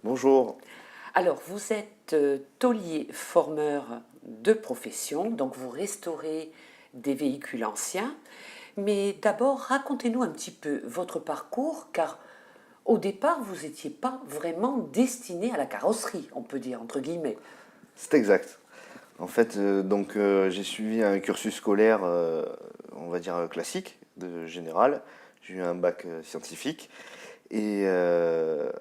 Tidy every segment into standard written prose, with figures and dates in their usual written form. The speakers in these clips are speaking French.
Bonjour. Alors, vous êtes tôlier formeur de profession, donc vous restaurez des véhicules anciens. Mais d'abord, racontez-nous un petit peu votre parcours, car au départ, vous n'étiez pas vraiment destiné à la carrosserie, on peut dire, entre guillemets. C'est exact. En fait, j'ai suivi un cursus scolaire, on va dire classique, de général. J'ai eu un bac scientifique. Et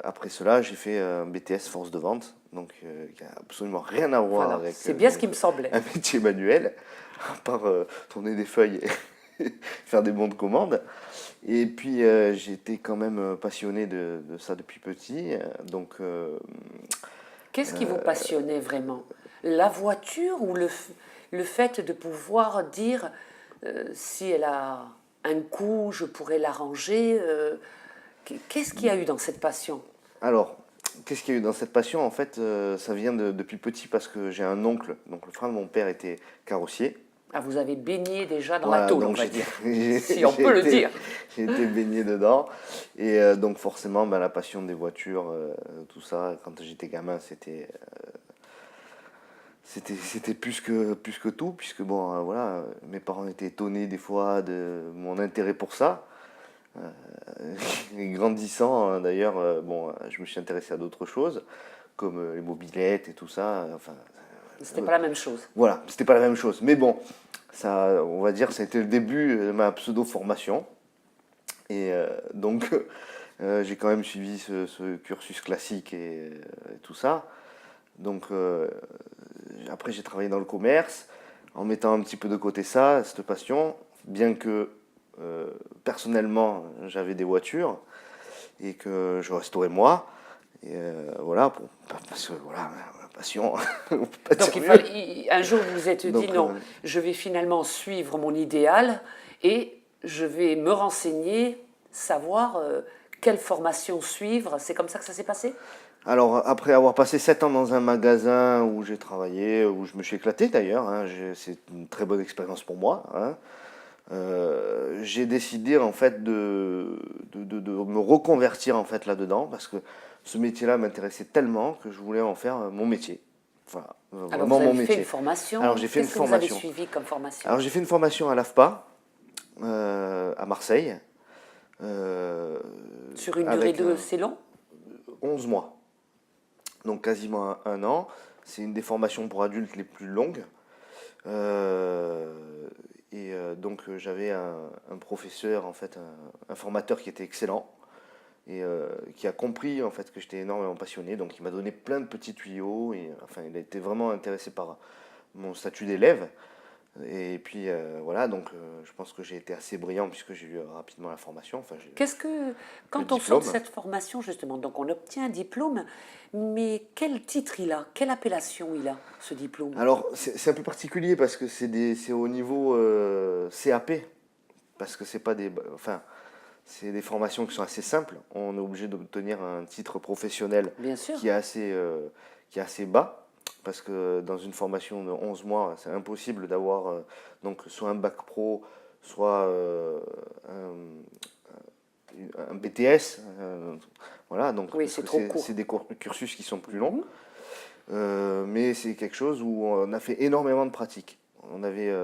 après cela, j'ai fait un BTS force de vente, qui a absolument rien à voir Voilà, avec c'est bien ce qui me semblait. un métier manuel, à part tourner des feuilles et faire des bons de commande. Et puis j'ai été quand même passionné de ça depuis petit. Qu'est-ce qui vous passionnait vraiment? La voiture ou le fait de pouvoir dire si elle a un coup, je pourrais l'arranger qu'est-ce qu'il y a eu dans cette passion? Alors, qu'est-ce qu'il y a eu dans cette passion? En fait, ça vient depuis petit parce que j'ai un oncle. Donc, le frère de mon père était carrossier. Ah, vous avez baigné déjà dans la Voilà, tôle, on donc va dire, j'ai si on j'ai peut le été, dire. j'ai été baigné dedans. Et donc, forcément, la passion des voitures, tout ça, quand j'étais gamin, c'était plus que tout. Puisque, bon, voilà, mes parents étaient étonnés des fois de mon intérêt pour ça. Et grandissant, d'ailleurs, je me suis intéressé à d'autres choses, comme les mobylettes et tout ça. Enfin, C'était pas la même chose. voilà, c'était pas la même chose. Mais bon, ça, on va dire, ça a été le début de ma pseudo-formation. Et j'ai quand même suivi ce cursus classique et tout ça. Donc, après, j'ai travaillé dans le commerce, en mettant un petit peu de côté ça, cette passion, bien que personnellement, j'avais des voitures et que je restaurais moi. Et voilà, parce que voilà, la passion, on peut pas Donc dire mieux. un jour vous vous êtes dit Donc, non, je vais finalement suivre mon idéal et je vais me renseigner, savoir quelle formation suivre. C'est comme ça que ça s'est passé? alors, après avoir passé 7 ans dans un magasin où j'ai travaillé, où je me suis éclaté d'ailleurs, hein, c'est une très bonne expérience pour moi, hein, j'ai décidé en fait de me reconvertir en fait là-dedans parce que ce métier-là m'intéressait tellement que je voulais en faire mon métier. Voilà, Alors vraiment vous mon avez fait une métier. Alors formation. j'ai fait une Qu'est-ce que vous avez formation. suivi comme formation? Alors j'ai fait une formation à l'AFPA, à Marseille, Sur une durée avec de... C'est long? 11 mois, donc quasiment un an. C'est une des formations pour adultes les plus longues. J'avais un professeur, en fait, un formateur qui était excellent et qui a compris en fait que j'étais énormément passionné. Donc il m'a donné plein de petits tuyaux et enfin il a été vraiment intéressé par mon statut d'élève. Et puis voilà, je pense que j'ai été assez brillant puisque j'ai eu rapidement la formation, enfin j'ai Qu'est-ce que, le quand on sort de diplôme. cette formation, justement, donc on obtient un diplôme, mais quel titre il a? Quelle appellation il a, ce diplôme? Alors c'est un peu particulier parce que c'est au niveau CAP, parce que c'est pas des, enfin c'est des formations qui sont assez simples. On est obligé d'obtenir un titre professionnel Bien sûr. qui est assez bas, parce que dans une formation de 11 mois, c'est impossible d'avoir donc soit un bac pro, soit un BTS. Voilà, donc Oui, parce c'est que trop c'est court. des cursus qui sont plus longs. Mais c'est quelque chose où on a fait énormément de pratiques. On avait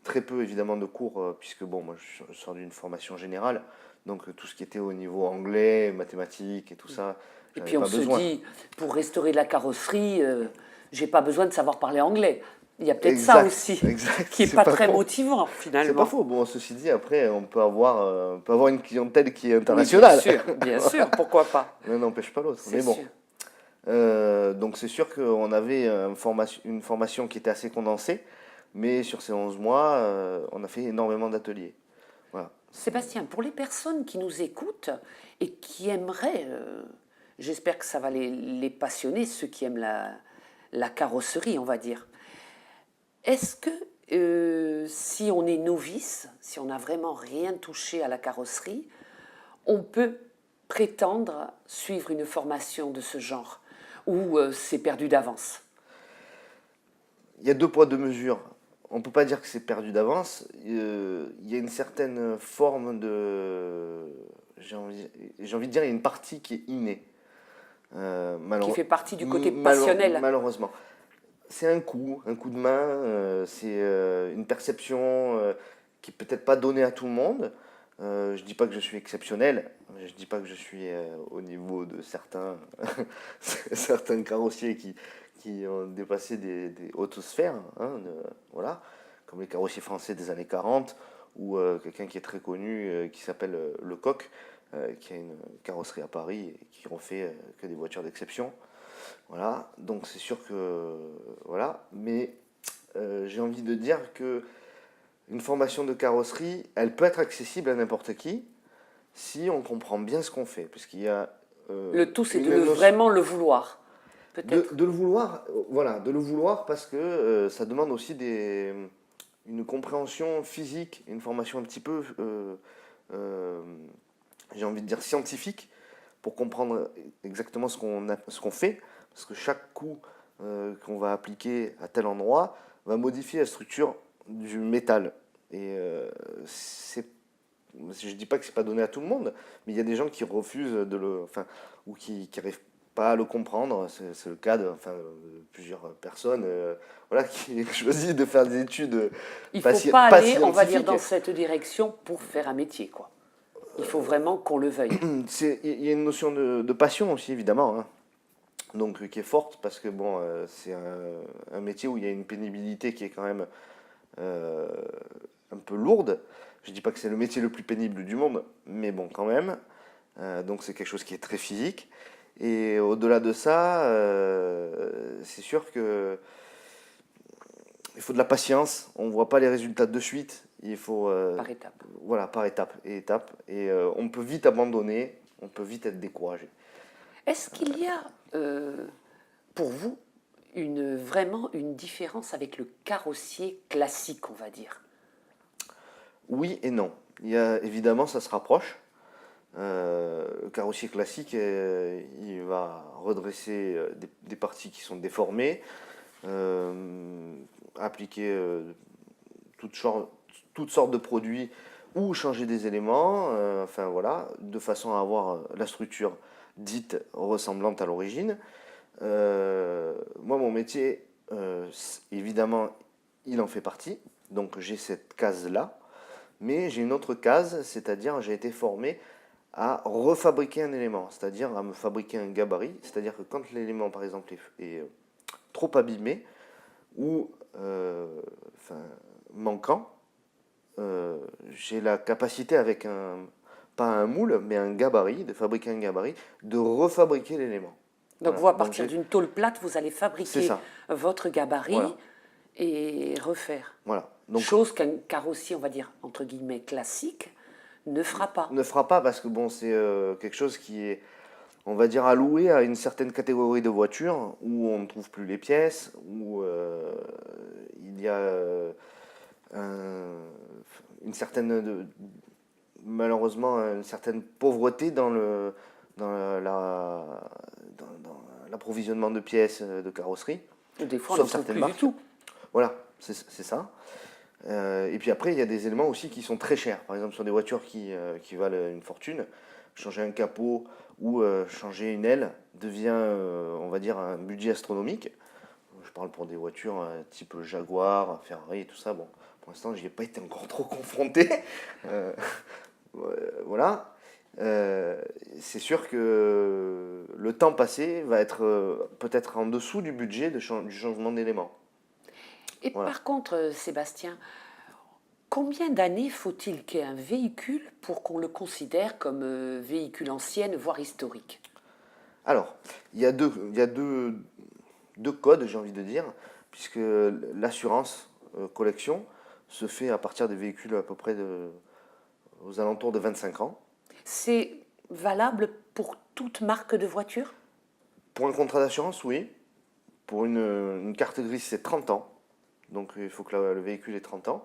très peu évidemment de cours, puisque bon, moi je sors d'une formation générale, donc tout ce qui était au niveau anglais, mathématiques et tout ça, Et j'avais puis on pas se besoin. dit, pour restaurer de la carrosserie, j'ai pas besoin de savoir parler anglais. Il y a peut-être ça Exact, aussi, exact, qui est c'est pas pas très faux. motivant C'est pas finalement. faux. Bon, ceci dit, après, on peut avoir une clientèle qui est Oui, internationale. bien sûr, pourquoi pas? L'un n'empêche pas l'autre. C'est Mais bon. sûr. Donc c'est sûr qu'on avait une formation qui était assez condensée, mais sur ces 11 mois, on a fait énormément d'ateliers. Voilà. Sébastien, pour les personnes qui nous écoutent et qui aimeraient, j'espère que ça va les passionner, ceux qui aiment la carrosserie, on va dire. Est-ce que si on est novice, si on n'a vraiment rien touché à la carrosserie, on peut prétendre suivre une formation de ce genre ou c'est perdu d'avance? Il y a deux poids, deux mesures. On ne peut pas dire que c'est perdu d'avance. Il y a une certaine forme de... J'ai envie de dire, il y a une partie qui est innée. Qui fait partie du côté passionnel. Malheureusement. C'est un coup de main, c'est une perception qui n'est peut-être pas donnée à tout le monde. Je ne dis pas que je suis exceptionnel, je ne dis pas que je suis au niveau de certains, certains carrossiers qui ont dépassé des hautes sphères, hein, voilà, comme les carrossiers français des années 40, ou quelqu'un qui est très connu qui s'appelle Lecoq, qui a une carrosserie à Paris et qui refait que des voitures d'exception. Voilà, donc c'est sûr que voilà, mais j'ai envie de dire que une formation de carrosserie, elle peut être accessible à n'importe qui si on comprend bien ce qu'on fait, puisqu'il y a le tout, c'est de vraiment le vouloir, peut-être. De le vouloir, voilà, de le vouloir parce que ça demande aussi une compréhension physique, une formation un petit peu, j'ai envie de dire scientifique, pour comprendre exactement ce qu'on fait. Parce que chaque coup qu'on va appliquer à tel endroit va modifier la structure du métal. Et je ne dis pas que ce n'est pas donné à tout le monde, mais il y a des gens qui refusent ou qui n'arrivent pas à le comprendre. C'est le cas de plusieurs personnes voilà, qui choisissent de faire des études. Il ne faut pas aller, on va dire, dans cette direction pour faire un métier, quoi. Il faut vraiment qu'on le veuille. Il y a une notion de passion aussi, évidemment. Hein. Donc qui est forte parce que bon, c'est un métier où il y a une pénibilité qui est quand même un peu lourde. Je dis pas que c'est le métier le plus pénible du monde, mais bon, quand même. Donc c'est quelque chose qui est très physique. Et au-delà de ça, c'est sûr que il faut de la patience. On voit pas les résultats de suite. Il faut par étape. Voilà, par étape et étape. Et on peut vite abandonner. On peut vite être découragé. Est-ce qu'il y a pour vous vraiment une différence avec le carrossier classique, on va dire? Oui et non. Évidemment, ça se rapproche. Le carrossier classique, il va redresser des parties qui sont déformées, appliquer toutes sortes de produits ou changer des éléments, enfin voilà, de façon à avoir la structure dite ressemblante à l'origine. Moi, mon métier, évidemment, il en fait partie, donc j'ai cette case-là. Mais j'ai une autre case, c'est-à-dire j'ai été formé à refabriquer un élément, c'est-à-dire à me fabriquer un gabarit, c'est-à-dire que quand l'élément par exemple est trop abîmé ou manquant, j'ai la capacité avec pas un moule, mais un gabarit, de fabriquer un gabarit, de refabriquer l'élément. Donc voilà. Vous, à partir d'une tôle plate, vous allez fabriquer votre gabarit voilà. Et refaire. Voilà. Donc, chose qu'un carrossier, on va dire, entre guillemets, classique, ne fera pas. Ne fera pas parce que bon, c'est quelque chose qui est, on va dire, alloué à une certaine catégorie de voitures où on ne trouve plus les pièces, où il y a malheureusement une certaine pauvreté dans l'approvisionnement de pièces de carrosserie. Des fois, on n'en trouve plus du tout. Voilà, c'est ça. Et puis après, il y a des éléments aussi qui sont très chers. Par exemple, sur des voitures qui valent une fortune, changer un capot ou changer une aile devient, on va dire, un budget astronomique. Je parle pour des voitures type Jaguar, Ferrari et tout ça. Bon, pour l'instant, je n'y ai pas été encore trop confronté. Voilà. C'est sûr que le temps passé va être peut-être en dessous du budget du changement d'éléments. Et voilà. Par contre, Sébastien, combien d'années faut-il qu'ait un véhicule pour qu'on le considère comme véhicule ancien, voire historique? Alors, il y a deux codes, j'ai envie de dire, puisque l'assurance collection se fait à partir des véhicules à peu près aux alentours de 25 ans. C'est valable pour toute marque de voiture? Pour un contrat d'assurance, oui. Pour une carte grise, c'est 30 ans. Donc il faut que le véhicule ait 30 ans.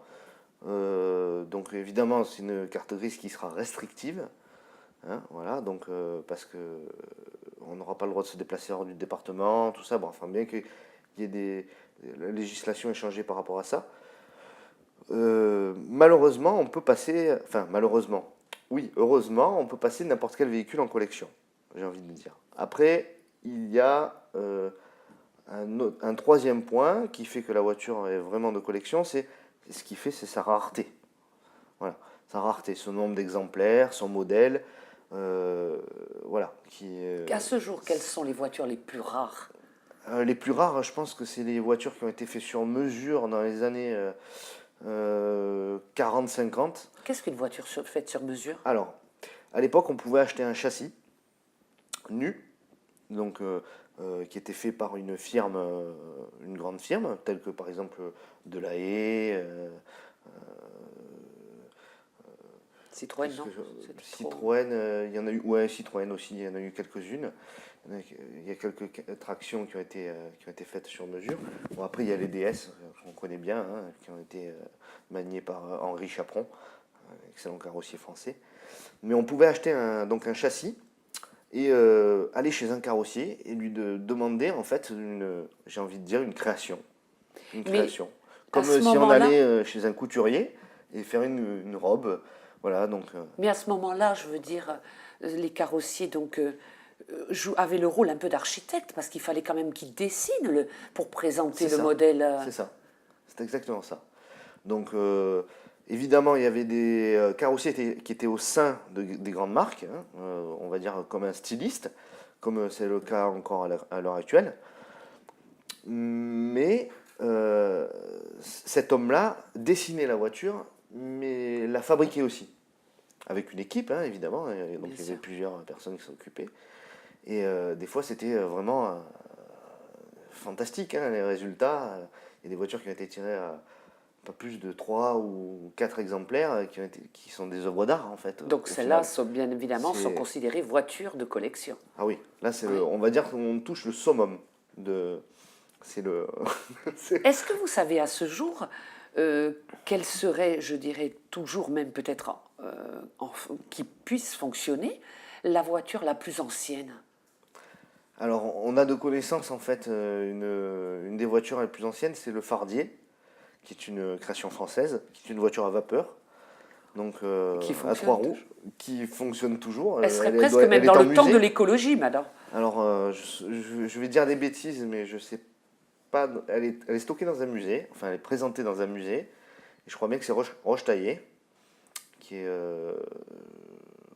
Donc évidemment, c'est une carte grise qui sera restrictive. Hein, voilà, donc parce que on n'aura pas le droit de se déplacer hors du département, tout ça. Bon, enfin, bien qu'il y ait la législation est changée par rapport à ça. Malheureusement, on peut passer. Enfin, malheureusement. Oui, heureusement, on peut passer n'importe quel véhicule en collection. J'ai envie de dire. Après, il y a un troisième point qui fait que la voiture est vraiment de collection, c'est ce qui fait, c'est sa rareté. Voilà, sa rareté, son nombre d'exemplaires, son modèle, voilà. À ce jour, quelles sont les voitures les plus rares? Les plus rares, je pense que c'est les voitures qui ont été faites sur mesure dans les années 40-50. Qu'est-ce qu'une voiture faite sur mesure? Alors, à l'époque, on pouvait acheter un châssis nu, donc qui était fait par une firme, une grande firme, telle que par exemple Delahaye, Citroën, qu'est-ce non? que C'est trop- Citroën, il y en a eu, ouais, Citroën aussi, il y en a eu quelques-unes. Il y a quelques tractions qui ont été faites sur mesure. Bon, après, il y a les DS, qu'on connaît bien, hein, qui ont été maniées par Henri Chaperon, excellent carrossier français. Mais on pouvait acheter donc un châssis et aller chez un carrossier et lui demander, en fait, j'ai envie de dire, une création. Une Mais création. à Comme ce si on moment-là, allait chez un couturier et faire une robe. Voilà, donc. mais à ce moment-là, je veux dire, les carrossiers avaient le rôle un peu d'architecte parce qu'il fallait quand même qu'ils dessinent pour présenter C'est le ça. modèle. C'est ça. C'est exactement ça. Donc, évidemment, il y avait des carrossiers qui étaient au sein des grandes marques, hein, on va dire comme un styliste, comme c'est le cas encore à l'heure actuelle. Mais cet homme-là dessinait la voiture, mais la fabriquait aussi. Avec une équipe, hein, évidemment. Donc, Bien il y avait sûr. plusieurs personnes qui s'occupaient. Et des fois, c'était vraiment fantastique, hein, les résultats. Il y a des voitures qui ont été tirées à pas plus de 3 ou 4 exemplaires qui sont des œuvres d'art, en fait, Donc au celles-là, final. bien évidemment, sont C'est- considérées voitures de collection. Ah oui, là, Oui. on va dire qu'on touche le summum de. C'est le. c'est- Est-ce que vous savez à ce jour quelle serait, je dirais toujours même peut-être qui puisse fonctionner, la voiture la plus ancienne? Alors, on a de connaissance, en fait, une des voitures les plus anciennes, c'est le Fardier, qui est une création française, qui est une voiture à vapeur, donc Qui à trois fonctionne roues, toujours. qui fonctionne toujours. Elle serait Elle presque doit- même elle est dans en le temps de musée. l'écologie, madame. Alors, je vais dire des bêtises, mais je sais pas. Elle est stockée dans un musée, enfin, elle est présentée dans un musée. Et je crois bien que c'est Rochetaillé, qui est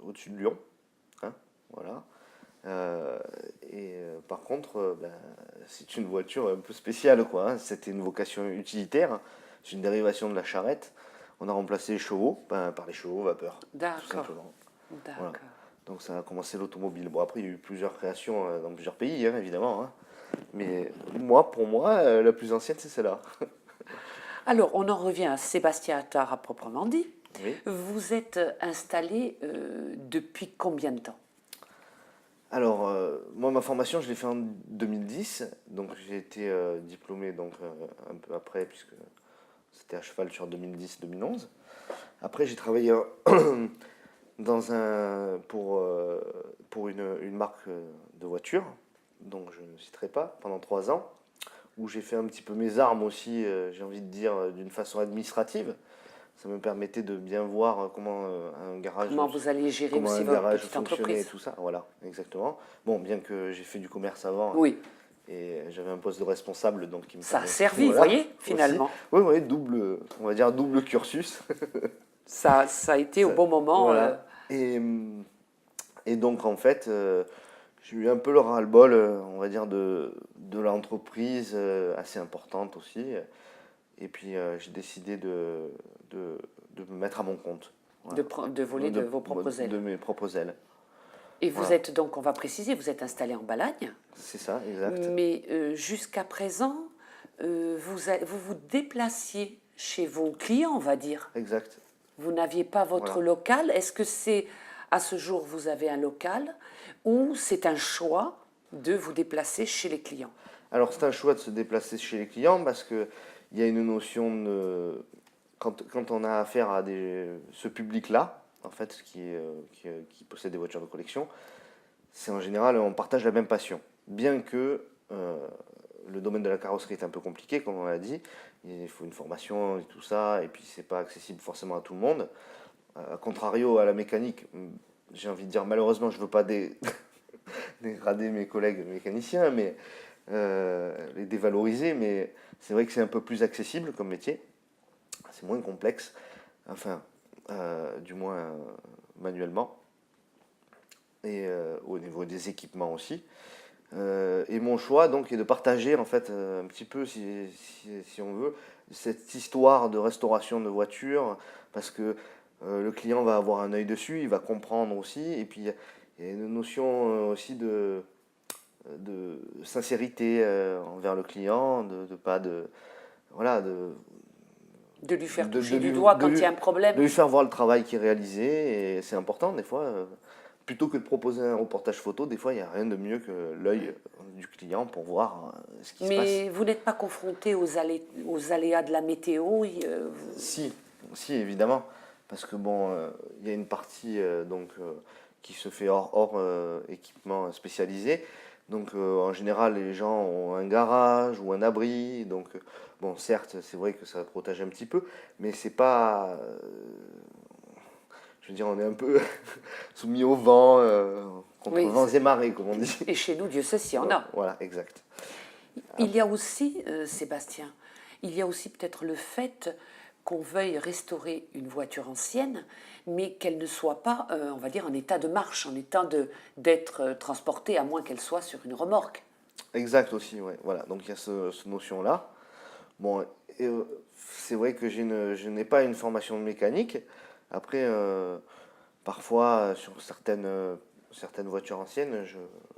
au-dessus de Lyon. Hein, voilà. Par contre, ben, c'est une voiture un peu spéciale, quoi. Hein. C'était une vocation utilitaire. C'est une dérivation de la charrette. On a remplacé les chevaux par les chevaux vapeur, tout D'accord, simplement. Voilà. d'accord. Donc ça a commencé l'automobile. Bon, après, il y a eu plusieurs créations dans plusieurs pays, hein, évidemment. Hein. Mais pour moi, la plus ancienne, c'est celle-là. Alors, on en revient à Sébastien Attard à proprement dit. Oui. Vous êtes installé depuis combien de temps? Alors, moi, ma formation, je l'ai fait en 2010. Donc, j'ai été diplômé donc, un peu après, puisque c'était à cheval sur 2010-2011. Après, j'ai travaillé pour une marque de voiture, dont je ne citerai pas, pendant 3 ans, où j'ai fait un petit peu mes armes aussi, j'ai envie de dire, d'une façon administrative. Ça me permettait de bien voir comment un garage, Comment vous allez gérer comment aussi un votre garage petite fonctionnait et entreprise? tout ça. Voilà, exactement. Bon, bien que j'ai fait du commerce avant, Oui, et j'avais un poste de responsable, donc qui me ça a permet. servi, vous Voilà, voyez, aussi. finalement. Oui, oui, on va dire double cursus. Ça a été au Ça- bon moment. Voilà. Et donc, en fait, j'ai eu un peu le ras-le-bol, on va dire, de l'entreprise, assez importante aussi. Et puis, j'ai décidé de me mettre à mon compte. Voilà. de voler de vos propres ailes. De mes propres ailes. Et vous Voilà. êtes donc, on va préciser, vous êtes installé en Balagne, C'est ça, exact. mais jusqu'à présent, vous vous déplaciez chez vos clients, on va dire. Exact. Vous n'aviez pas votre Voilà. local. Est-ce que c'est, à ce jour, vous avez un local ou c'est un choix de vous déplacer chez les clients? Alors, c'est un choix de se déplacer chez les clients parce qu'il y a une notion de. Quand on a affaire à ce public-là, en fait, qui possède des voitures de collection, c'est en général, on partage la même passion. Bien que le domaine de la carrosserie est un peu compliqué, comme on l'a dit, il faut une formation et tout ça, et puis c'est pas accessible forcément à tout le monde. A contrario à la mécanique, j'ai envie de dire, malheureusement, je veux pas dégrader mes collègues mécaniciens, mais les dévaloriser, mais c'est vrai que c'est un peu plus accessible comme métier, c'est moins complexe, enfin, du moins manuellement, et au niveau des équipements aussi. Et mon choix donc est de partager en fait un petit peu, si on veut, cette histoire de restauration de voitures, parce que le client va avoir un œil dessus, il va comprendre aussi, et puis il y a une notion aussi de sincérité envers le client, de pas de voilà De lui faire de toucher du lui, doigt quand il y a un problème. de lui faire voir le travail qui est réalisé, et c'est important des fois. Plutôt que de proposer un reportage photo, des fois il n'y a rien de mieux que l'œil du client pour voir ce qui se passe. Mais vous n'êtes pas confronté aux aléas de la météo. Si, si évidemment, parce que bon, il y a une partie qui se fait hors équipement spécialisé. Donc en général, les gens ont un garage ou un abri. Donc bon, certes, c'est vrai que ça protège un petit peu, mais c'est pas, je veux dire, on est un peu soumis au vent, contre Oui, vents et marées, comme on dit. et chez nous, Dieu sait s'il y en a. Voilà, exact. Il y a aussi, Sébastien, il y a aussi peut-être le fait qu'on veuille restaurer une voiture ancienne, mais qu'elle ne soit pas, on va dire, en état de marche, en état d'être transportée, à moins qu'elle soit sur une remorque. Exact aussi, ouais. Voilà, donc il y a cette notion-là. Bon, et, c'est vrai que je n'ai pas une formation de mécanique. Après, parfois, sur certaines voitures anciennes,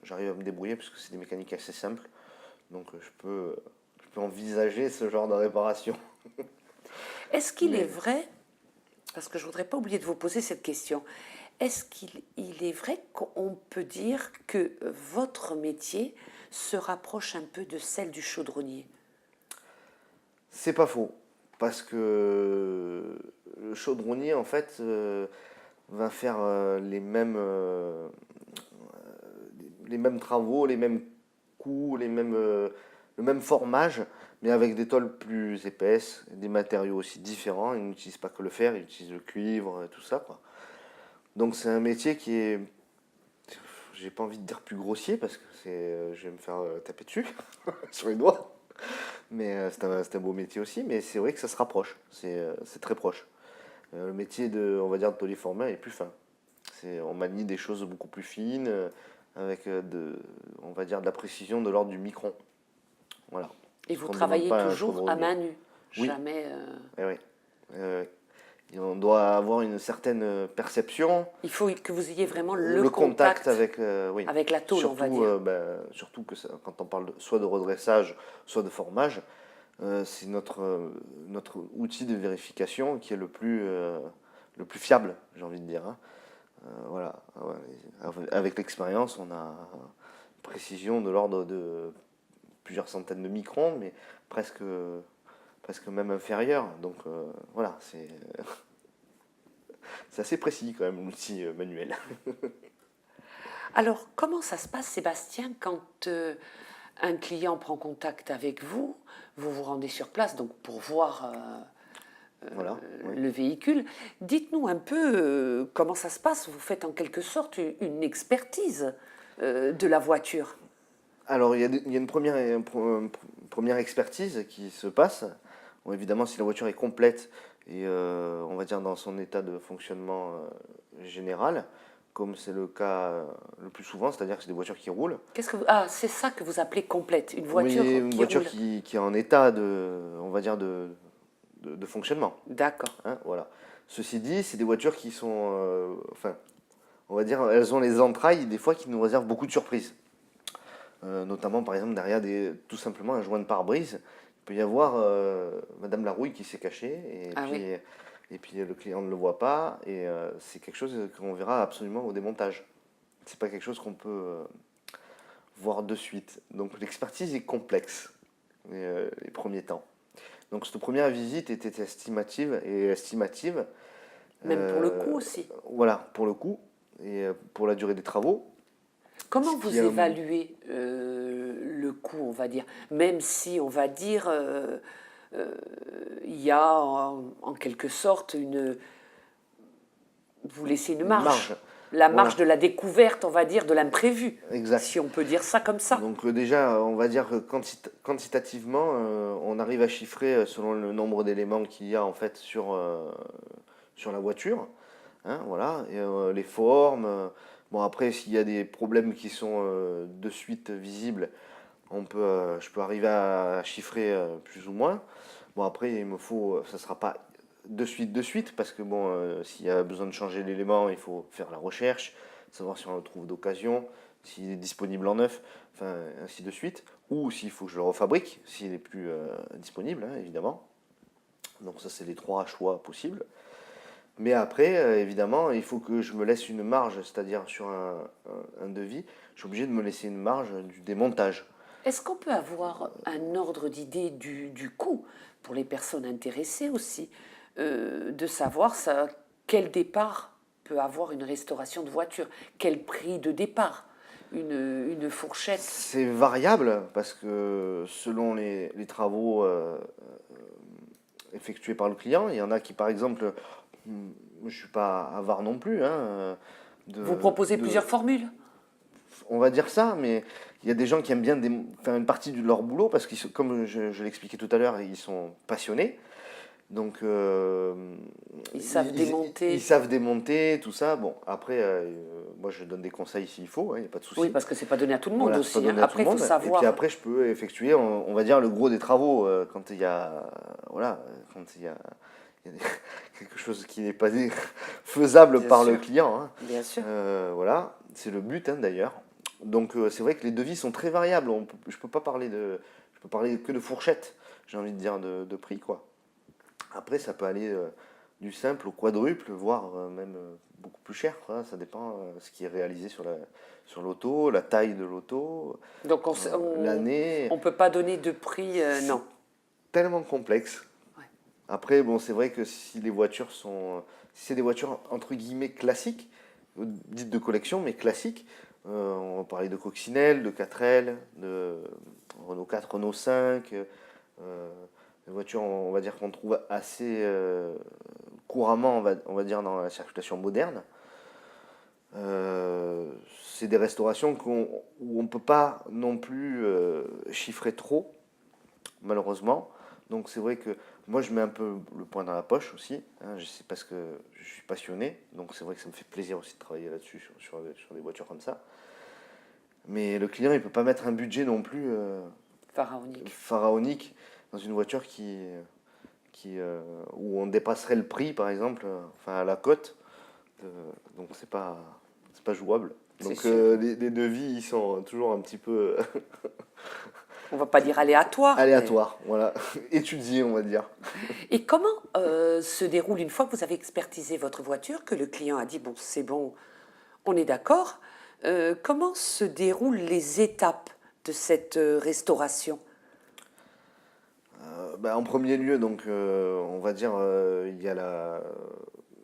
j'arrive à me débrouiller parce que c'est des mécaniques assez simples. Donc, je peux envisager ce genre de réparation. Est-ce qu'il est Mais vrai, parce que je ne voudrais pas oublier de vous poser cette question, est-ce qu'il est vrai qu'on peut dire que votre métier se rapproche un peu de celle du chaudronnier? c'est pas faux. Parce que le chaudronnier, en fait, va faire les mêmes travaux, les mêmes coups, le même formage, mais avec des tôles plus épaisses, des matériaux aussi différents. Ils n'utilisent pas que le fer, ils utilisent le cuivre, tout ça, quoi. Donc c'est un métier qui est, j'ai pas envie de dire plus grossier parce que je vais me faire taper dessus sur les doigts. Mais c'est un beau métier aussi, mais c'est vrai que ça se rapproche, c'est très proche. Le métier on va dire, de tôlier-formeur est plus fin. On manie des choses beaucoup plus fines, avec on va dire, de la précision de l'ordre du micron. Voilà. Et Ce vous qu'on ne demande travaillez pas à un toujours à chaudronnier. main nue, Oui, jamais. eh oui. Eh oui. Et on doit avoir une certaine perception, Il faut que vous ayez vraiment le le contact contact avec, oui. avec la tôle, on va Surtout, dire. surtout que quand on parle soit de redressage, soit de formage, c'est notre outil de vérification qui est le plus fiable, j'ai envie de dire, hein. Voilà. Ouais. Avec l'expérience, on a une précision de l'ordre de plusieurs centaines de microns, mais presque même inférieur. Donc voilà, c'est assez précis quand même l'outil manuel. Alors, comment ça se passe, Sébastien, quand un client prend contact avec vous, vous vous rendez sur place donc pour voir Voilà. Oui. le véhicule. Dites-nous un peu comment ça se passe. Vous faites en quelque sorte une expertise de la voiture. Alors il y a une première expertise qui se passe. Bon, évidemment, si la voiture est complète et on va dire dans son état de fonctionnement général, comme c'est le cas le plus souvent, c'est-à-dire que c'est des voitures qui roulent. Ah, c'est ça que vous appelez complète, une voiture Oui, une qui voiture roule. qui est en état on va dire, de fonctionnement, D'accord. hein, voilà. Ceci dit, c'est des voitures qui sont, enfin, on va dire, elles ont les entrailles des fois qui nous réservent beaucoup de surprises. Notamment, par exemple, derrière tout simplement un joint de pare-brise, il peut y avoir Madame la rouille qui s'est cachée, Ah oui. et puis le client ne le voit pas, et c'est quelque chose qu'on verra absolument au démontage. C'est pas quelque chose qu'on peut voir de suite. Donc l'expertise est complexe les premiers temps. Donc cette première visite était estimative. Même pour le coût aussi. Voilà, pour le coût et pour la durée des travaux. Ce Comment qui vous évaluez le coût, on va dire, même si on va dire il y a en quelque sorte vous laissez une une marge. marge. La Voilà. marge de la découverte, on va dire, de l'imprévu, Exact. si on peut dire ça comme ça. Donc déjà, on va dire que quantitativement, on arrive à chiffrer selon le nombre d'éléments qu'il y a en fait sur la voiture, hein, voilà, et, les formes. Bon après, s'il y a des problèmes qui sont de suite visibles, je peux arriver à chiffrer plus ou moins. Bon après, ça sera pas de suite, parce que bon, s'il y a besoin de changer l'élément, il faut faire la recherche, savoir si on le trouve d'occasion, s'il est disponible en neuf, enfin ainsi de suite. Ou s'il faut que je le refabrique, s'il est plus disponible, hein, évidemment. Donc ça, c'est les trois choix possibles. Mais après, évidemment, il faut que je me laisse une marge, c'est-à-dire sur un devis, je suis obligé de me laisser une marge du démontage. Est-ce qu'on peut avoir un ordre d'idée du coût pour les personnes intéressées aussi, de savoir ça, quel départ peut avoir une restauration de voiture, quel prix de départ, une fourchette? C'est variable parce que selon les travaux effectués par le client, il y en a qui, par exemple, je ne suis pas avare non plus, hein, Vous proposez de, plusieurs formules? on va dire ça, mais il y a des gens qui aiment bien faire une partie de leur boulot parce qu'ils sont, comme je l'expliquais tout à l'heure, ils sont passionnés. Donc, Ils savent démonter. ils savent démonter, tout ça. Bon, après, moi, je donne des conseils s'il faut, il n'y a pas de souci. Oui, parce que c'est pas donné à tout le monde Voilà, c'est aussi, pas hein. donné à tout Après, le il faut monde. Et savoir. puis après, je peux effectuer, on va dire, le gros des travaux quand il y a, voilà, quand il y a quelque chose qui n'est pas faisable Bien par le sûr. client, hein. Bien sûr. Voilà, c'est le but, hein, d'ailleurs. Donc, c'est vrai que les devis sont très variables. Je peux pas parler je peux parler que de fourchette, j'ai envie de dire, de prix, quoi. Après, ça peut aller du simple au quadruple, voire même beaucoup plus cher, quoi. Ça dépend ce qui est réalisé sur l'auto, la taille de l'auto, Donc, l'année. on peut pas donner de prix, non. Tellement complexe. Ouais. Après, bon, c'est vrai que si c'est des voitures entre guillemets classiques, dites de collection, mais classiques, on va parler de Coccinelle, de 4L, de Renault 4, Renault 5, des voitures, on va dire qu'on trouve assez couramment, on va dire, dans la circulation moderne. C'est des restaurations où on ne peut pas non plus chiffrer trop, malheureusement. Donc c'est vrai que moi je mets un peu le poing dans la poche aussi, hein, c'est parce que je suis passionné, donc c'est vrai que ça me fait plaisir aussi de travailler là-dessus, sur des voitures comme ça. Mais le client il ne peut pas mettre un budget non plus Pharaonique. pharaonique dans une voiture où on dépasserait le prix par exemple, enfin à la cote. Donc c'est pas jouable. C'est Donc sûr. les devis ils sont toujours un petit peu On va pas dire aléatoire. aléatoires, voilà, étudiés on va dire. Et comment se déroule une fois que vous avez expertisé votre voiture, que le client a dit bon, c'est bon, on est d'accord, comment se déroulent les étapes de cette restauration? En premier lieu, donc, on va dire, il y a la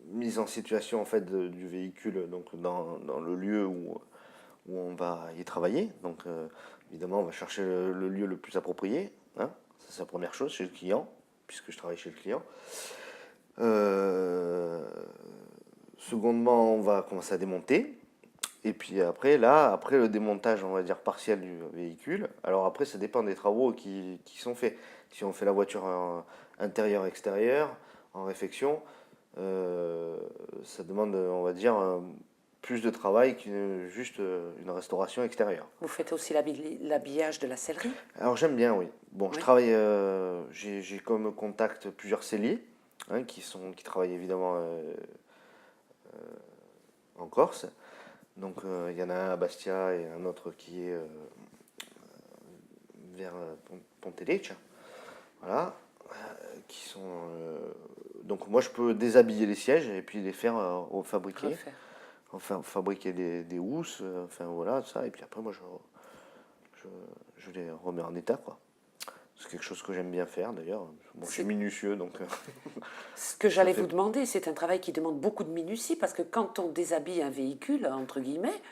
mise en situation en fait du véhicule donc dans le lieu où on va y travailler. Donc, évidemment, on va chercher le lieu le plus approprié, hein. Ça, c'est la première chose chez le client, puisque je travaille chez le client. Secondement, on va commencer à démonter. Et puis après le démontage, on va dire partiel du véhicule. Alors après, ça dépend des travaux qui sont faits. Si on fait la voiture intérieure-extérieure, en réfection, ça demande, on va dire, plus de travail que juste une restauration extérieure. Vous faites aussi l'habillage de la sellerie? Alors j'aime bien, oui. Bon, je Oui. travaille, j'ai comme contact plusieurs selliers, hein, qui travaillent évidemment en Corse. Donc il y en a un à Bastia et un autre qui est vers Ponteleccia. Voilà. Donc moi je peux déshabiller les sièges et puis les faire fabriquer. Refaire. Enfin, fabriquer des housses, enfin voilà, ça. Et puis après moi je les remets en état, quoi. C'est quelque chose que j'aime bien faire d'ailleurs. Bon, je suis minutieux donc. Ce que j'allais vous demander, c'est un travail qui demande beaucoup de minutie parce que quand on déshabille un véhicule, entre guillemets,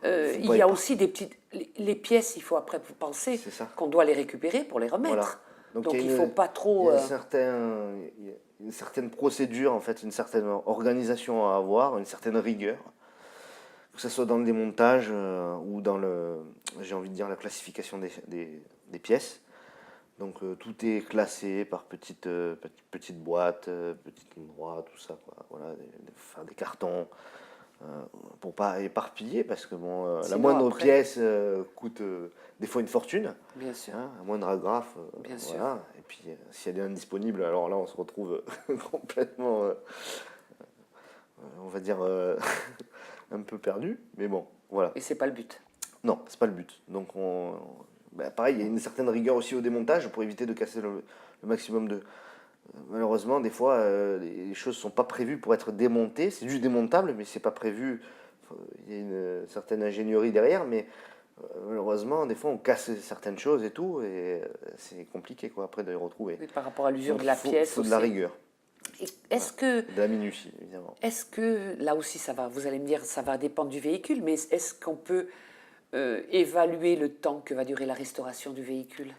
il y a aussi des petites. Les pièces, il faut après penser C'est ça. qu'on doit les récupérer pour les remettre. Voilà. Donc il y ne a faut pas trop. il y a une certaine procédure, en fait, une certaine organisation à avoir, une certaine rigueur. que ce soit dans le démontage ou dans j'ai envie de dire, la classification des pièces. Donc tout est classé par petites boîtes, petites lignes droites, tout ça, quoi. Voilà, faire des cartons pour pas éparpiller, parce que bon, la Sinon, moindre après- pièce coûte des fois une fortune, Bien sûr. hein, un moindre agrafe, Bien sûr. voilà. Et puis si elle est indisponible, alors là on se retrouve complètement, on va dire, un peu perdu, mais bon, voilà. Et c'est pas le but. Non, c'est pas le but. Donc pareil, il y a une certaine rigueur aussi au démontage pour éviter de casser le maximum de. Malheureusement, des fois, les choses sont pas prévues pour être démontées. C'est juste démontable, mais c'est pas prévu. Il y a une certaine ingénierie derrière, mais malheureusement, des fois, on casse certaines choses et tout, et c'est compliqué, quoi, après de les retrouver. Oui, par rapport à l'usure Donc, de la il pièce faut de aussi. la rigueur, Et Est-ce que, de la minutie, évidemment. est-ce que, là aussi ça va, vous allez me dire, ça va dépendre du véhicule, mais est-ce qu'on peut évaluer le temps que va durer la restauration du véhicule?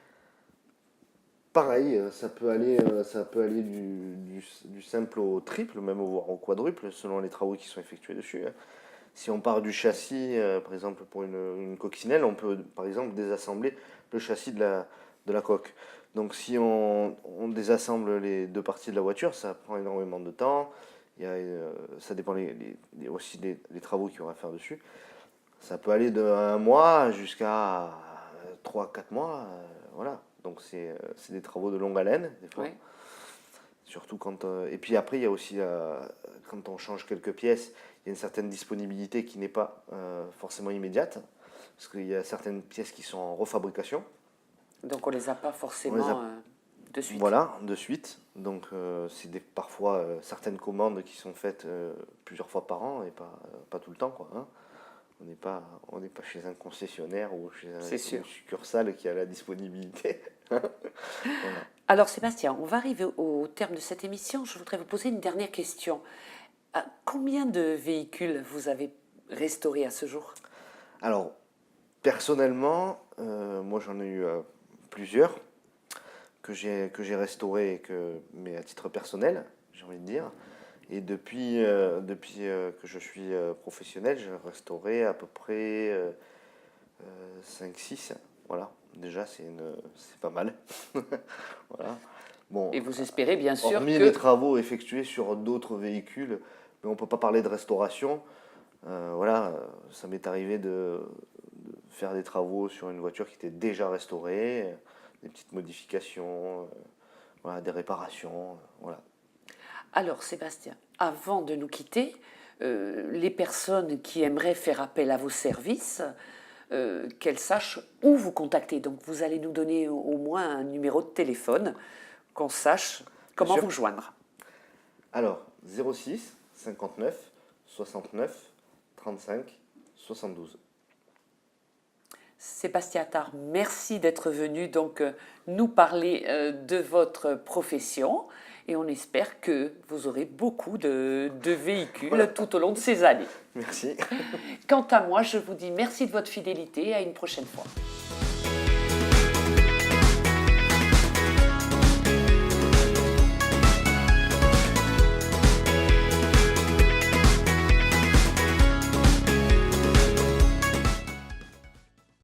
Pareil, ça peut aller du simple au triple, même voire au quadruple, selon les travaux qui sont effectués dessus, hein. Si on part du châssis, par exemple pour une coccinelle, on peut par exemple désassembler le châssis de la coque. Donc si on désassemble les deux parties de la voiture, ça prend énormément de temps. Ça dépend aussi des travaux qu'il y aura à faire dessus. Ça peut aller de 1 mois jusqu'à 3 4 mois, voilà. Donc c'est des travaux de longue haleine, des fois. Oui. Surtout quand. Et puis après, il y a aussi, quand on change quelques pièces, il y a une certaine disponibilité qui n'est pas forcément immédiate. Parce qu'il y a certaines pièces qui sont en refabrication. Donc on les a pas forcément On les a- de suite. Voilà, de suite. Donc c'est parfois certaines commandes qui sont faites plusieurs fois par an et pas tout le temps, quoi, hein. On n'est pas chez un concessionnaire ou chez C'est sûr. une succursale qui a la disponibilité. Voilà. Alors Sébastien, on va arriver au terme de cette émission. Je voudrais vous poser une dernière question. Combien de véhicules vous avez restaurés à ce jour? Alors, personnellement, moi j'en ai eu plusieurs que j'ai restaurés, mais à titre personnel, j'ai envie de dire. Et depuis que je suis professionnel, j'ai restauré à peu près 5-6. Voilà, déjà c'est pas mal. Voilà. Bon, Et vous espérez bien sûr hormis que... les travaux effectués sur d'autres véhicules, mais on ne peut pas parler de restauration. Voilà, ça m'est arrivé de faire des travaux sur une voiture qui était déjà restaurée, des petites modifications, voilà, des réparations, voilà. Alors Sébastien, avant de nous quitter, les personnes qui aimeraient faire appel à vos services, qu'elles sachent où vous contacter. Donc vous allez nous donner au moins un numéro de téléphone, qu'on sache comment sûr. vous joindre. Alors, 06 59 69 35 72. Sébastien Attard, merci d'être venu donc nous parler de votre profession et on espère que vous aurez beaucoup de véhicules Voilà. tout au long de ces années. Merci. Quant à moi, je vous dis merci de votre fidélité et à une prochaine fois.